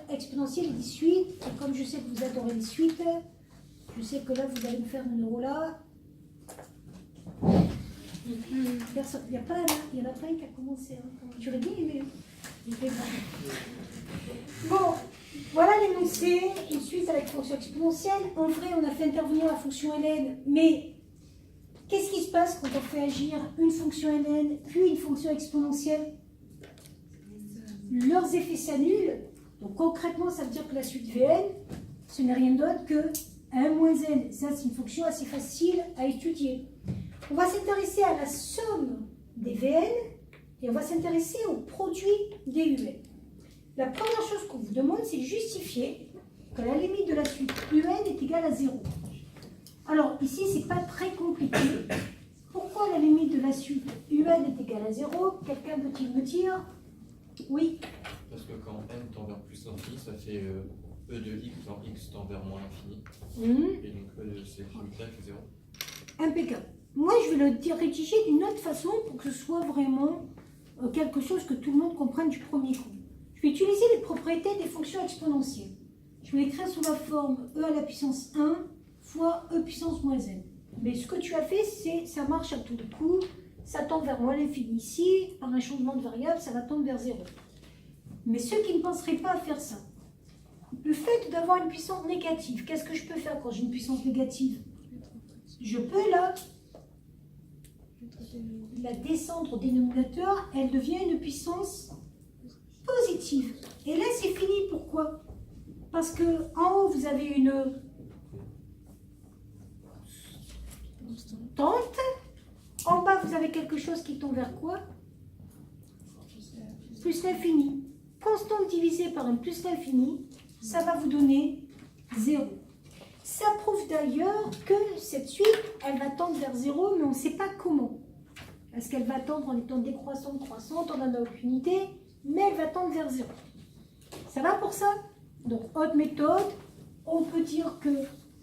Exponentielle et des suites, et comme je sais que vous adorez les suites, je sais que là vous allez me faire une euro là. Personne, il y en a pas un qui a commencé. Hein. Tu l'as dit, mais bon, voilà l'énoncé, une suite avec fonction exponentielle. En vrai, on a fait intervenir la fonction ln, mais qu'est-ce qui se passe quand on fait agir une fonction ln puis une fonction exponentielle? Leurs effets s'annulent. Donc concrètement, ça veut dire que la suite Vn, ce n'est rien d'autre que 1 moins n. Ça, c'est une fonction assez facile à étudier. On va s'intéresser à la somme des Vn et on va s'intéresser au produit des Un. La première chose qu'on vous demande, c'est de justifier que la limite de la suite Un est égale à 0. Alors ici, ce n'est pas très compliqué. Pourquoi la limite de la suite Un est égale à 0? Quelqu'un peut-il me dire? Oui. Parce que quand n tend vers plus l'infini, ça fait e de x quand x tend vers moins l'infini. Et donc e de cette limite-là fait 0. Impeccable. Moi, je vais le rédiger d'une autre façon pour que ce soit vraiment quelque chose que tout le monde comprenne du premier coup. Je vais utiliser les propriétés des fonctions exponentielles. Je vais l'écrire sous la forme e à la puissance 1 fois e puissance moins n. Mais ce que tu as fait, c'est ça marche à tous les coups. Ça tend vers moins l'infini ici. Par un changement de variable, ça va tendre vers 0. Mais ceux qui ne penseraient pas à faire ça, le fait d'avoir une puissance négative, qu'est-ce que je peux faire quand j'ai une puissance négative? Je peux la descendre au dénominateur, elle devient une puissance positive. Et là, c'est fini. Pourquoi? Parce que en haut, vous avez une constante. En bas, vous avez quelque chose qui tend vers quoi? Plus l'infini. Constante divisée par un plus l'infini, ça va vous donner 0. Ça prouve d'ailleurs que cette suite, elle va tendre vers 0, mais on ne sait pas comment. Est-ce qu'elle va tendre en étant décroissante, croissante, on n'en a aucune idée, mais elle va tendre vers 0. Ça va pour ça? Donc, autre méthode, on peut dire que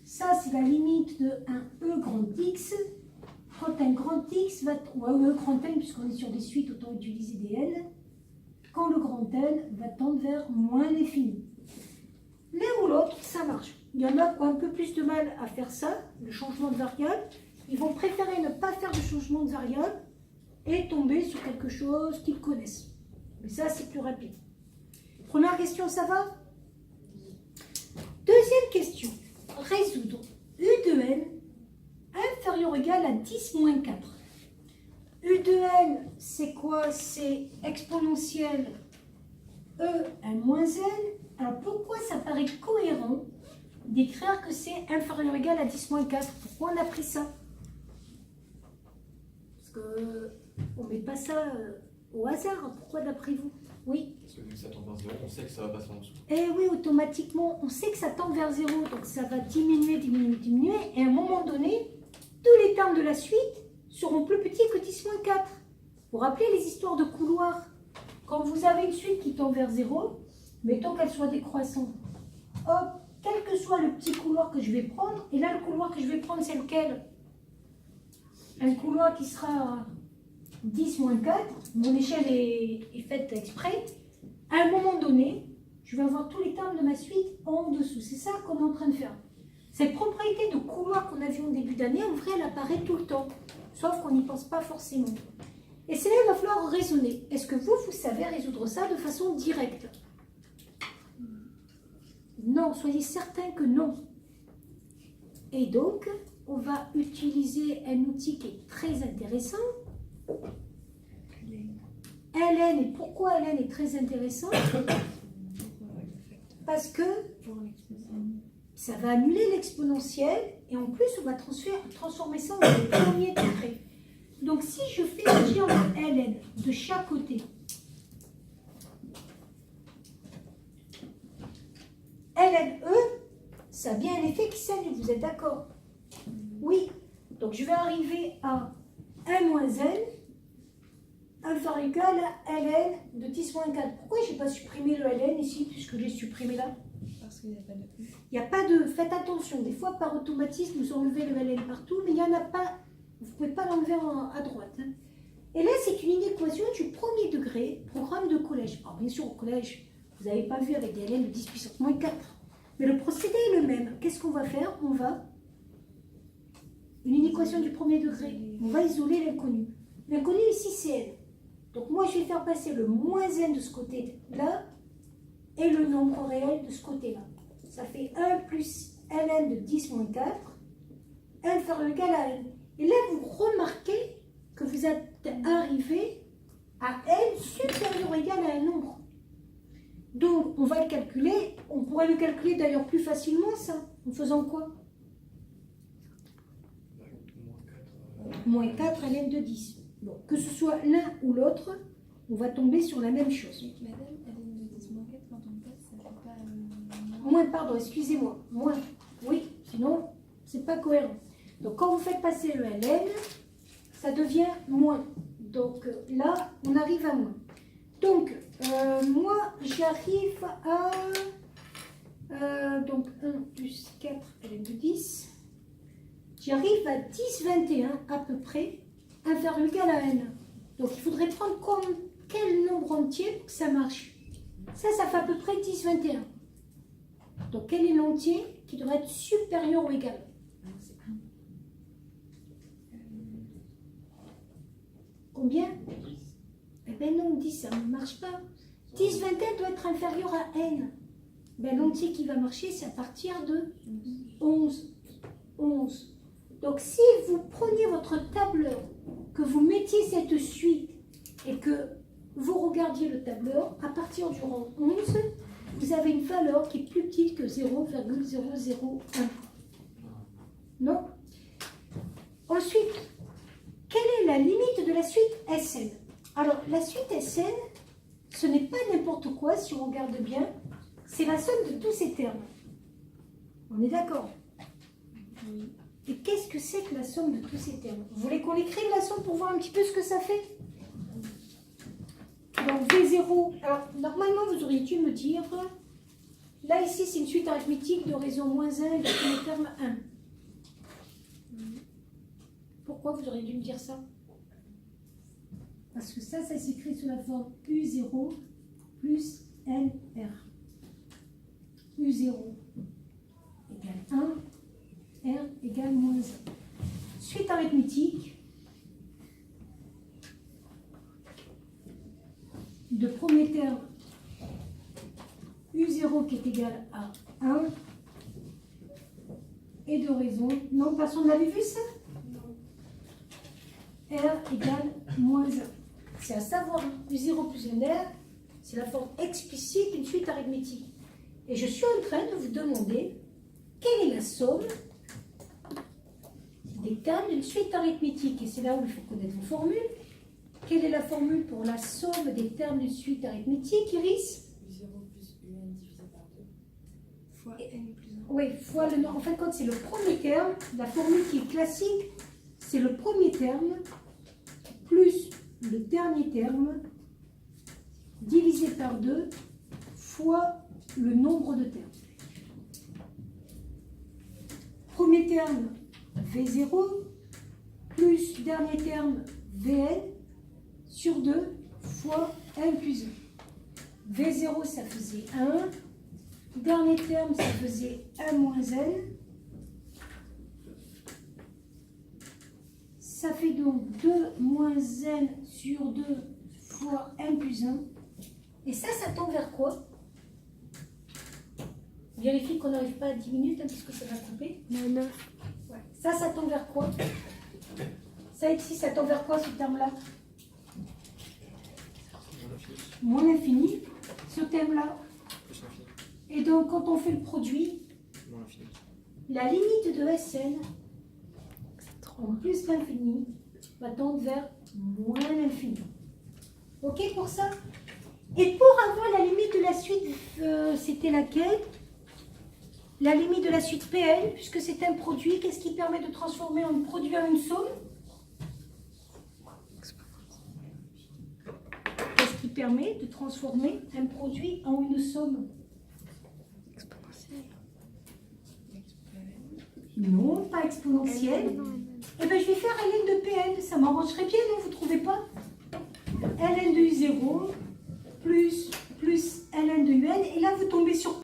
ça, c'est la limite de un E grand X. Quand un grand X va, ou un E grand N, puisqu'on est sur des suites, autant utiliser des N. Quand le grand N va tendre vers moins l'infini. L'un ou l'autre, ça marche. Il y en a qui ont un peu plus de mal à faire ça, le changement de variable. Ils vont préférer ne pas faire de changement de variable et tomber sur quelque chose qu'ils connaissent. Mais ça, c'est plus rapide. Première question, ça va? Deuxième question. Résoudre U de n inférieur ou égal à 10 moins 4. U de n, c'est quoi? C'est exponentielle E à moins n. Alors pourquoi ça paraît cohérent d'écrire que c'est inférieur ou égal à 10 moins 4? Pourquoi on a pris ça? Parce qu'on ne met pas ça au hasard. Pourquoi d'après vous? Oui. Parce que vu que ça tend vers 0, on sait que ça va passer en dessous. Eh oui, automatiquement, on sait que ça tend vers 0. Donc ça va diminuer, diminuer, diminuer. Et à un moment donné, tous les termes de la suite seront plus petits que 10 moins 4. Vous vous rappelez les histoires de couloirs? Quand vous avez une suite qui tend vers 0, mettons qu'elle soit décroissante. Hop, quel que soit le petit couloir que je vais prendre, et là le couloir que je vais prendre, c'est lequel? Un couloir qui sera 10 moins 4, mon échelle est faite exprès. À un moment donné, je vais avoir tous les termes de ma suite en dessous. C'est ça qu'on est en train de faire. Cette propriété de couloir qu'on a vue en début d'année, en vrai, elle apparaît tout le temps. Sauf qu'on n'y pense pas forcément. Et c'est là qu'il va falloir raisonner. Est-ce que vous savez résoudre ça de façon directe? Non, soyez certain que non. Et donc, on va utiliser un outil qui est très intéressant. ln, et pourquoi ln est très intéressant? Parce que ça va annuler l'exponentielle et en plus on va transformer ça en premier degré. Donc si je fais agir le ln de chaque côté, ln e, ça a bien un effet qui s'annule, vous êtes d'accord? Oui. Donc je vais arriver à 1 moins n inférieur ou égal à ln de 10 moins 4. Pourquoi je n'ai pas supprimé le ln ici, puisque je l'ai supprimé là? Parce qu'il n'y a pas de U. Il n'y a pas de... Faites attention, des fois par automatisme, vous enlevez le ln partout, mais il n'y en a pas... Vous ne pouvez pas l'enlever à droite. Hein. Et là, c'est une inéquation du premier degré, programme de collège. Alors bien sûr, au collège, Vous n'avez pas vu avec des ln de 10 puissance moins 4. Mais le procédé est le même. Qu'est-ce qu'on va faire? On va... Une équation du premier degré. On va isoler l'inconnu. L'inconnu ici, c'est n. Donc moi, je vais faire passer le moins n de ce côté-là et le nombre réel de ce côté-là. Ça fait 1 plus ln de 10 moins 4, inférieur ou égal à n. Et là, vous remarquez que vous êtes arrivé à n supérieur ou égal à un nombre. Donc, on va le calculer. On pourrait le calculer d'ailleurs plus facilement, ça. En faisant quoi? Moins 4 ln de 10. Bon, que ce soit l'un ou l'autre, on va tomber sur la même chose. Madame, ln de 10 moins 4, quand on passe, ça fait pas... Moins, pardon, excusez-moi. Moins. Oui, sinon, c'est pas cohérent. Donc, quand vous faites passer le ln, ça devient moins. Donc, là, on arrive à moins. Donc, moi, j'arrive à... donc, 1 plus 4 ln de 10. J'arrive à 10, 21 à peu près, inférieur ou égal à n. Donc, il faudrait prendre comme quel nombre entier pour que ça marche. Ça fait à peu près 10, 21. Donc, quel est l'entier qui devrait être supérieur ou égal? C'est 1. Combien? 10. Eh bien non, 10, ça ne marche pas. 10, 21 doit être inférieur à n. Ben, l'entier qui va marcher, c'est à partir de 11. 11. Donc, si vous preniez votre tableur, que vous mettiez cette suite et que vous regardiez le tableur, à partir du rang 11, vous avez une valeur qui est plus petite que 0,001. Non? Ensuite, quelle est la limite de la suite Sn? Alors, la suite Sn, ce n'est pas n'importe quoi, si on regarde bien, c'est la somme de tous ces termes. On est d'accord? Oui. Et qu'est-ce que c'est que la somme de tous ces termes? Vous voulez qu'on écrive la somme pour voir un petit peu ce que ça fait? Donc V0, alors normalement vous auriez dû me dire, là ici c'est une suite arithmétique de raison moins 1 et de le terme 1. Pourquoi vous auriez dû me dire ça? Parce que ça s'écrit sous la forme U0 plus NR. U0 égale 1. R égale moins 1. Suite arithmétique de premier terme U0 qui est égal à 1 et de raison. Non, personne n'avait vu ça? R égale moins 1. C'est à savoir U0 plus NR, c'est la forme explicite d'une suite arithmétique. Et je suis en train de vous demander quelle est la somme des termes d'une suite arithmétique. Et c'est là où il faut connaître vos formules. Quelle est la formule pour la somme des termes d'une suite arithmétique, Iris? U0 plus UN divisé par 2 fois n plus 1. Oui, fois le nombre. En fait, quand c'est le premier terme, la formule qui est classique, c'est le premier terme plus le dernier terme divisé par 2 fois le nombre de termes. Premier terme V0 plus dernier terme Vn sur 2 fois n plus 1. V0 ça faisait 1, dernier terme ça faisait 1 moins n. Ça fait donc 2 moins n sur 2 fois n plus 1. Et ça tend vers quoi? Vérifie qu'on n'arrive pas à 10 minutes, hein, puisque ça va couper. Non. Ouais. Ça tend vers quoi? Ça ici, ça tend vers quoi ce terme-là? Moins l'infini. Ce terme-là. Plus l'infini. Et donc, quand on fait le produit, Moins l'infini. la limite de Sn, en plus l'infini, va tendre vers moins l'infini. Ok pour ça? Et pour avoir la limite de la suite, c'était laquelle? La limite de la suite PL, puisque c'est un produit, qu'est-ce qui permet de transformer un produit en une somme? Qu'est-ce qui permet de transformer un produit en une somme? Exponentielle. Non, pas exponentielle. Eh bien, je vais faire ln de Pn, ça m'arrangerait bien, non? Vous ne trouvez pas? ln de U0 plus ln de un, et là vous tombez sur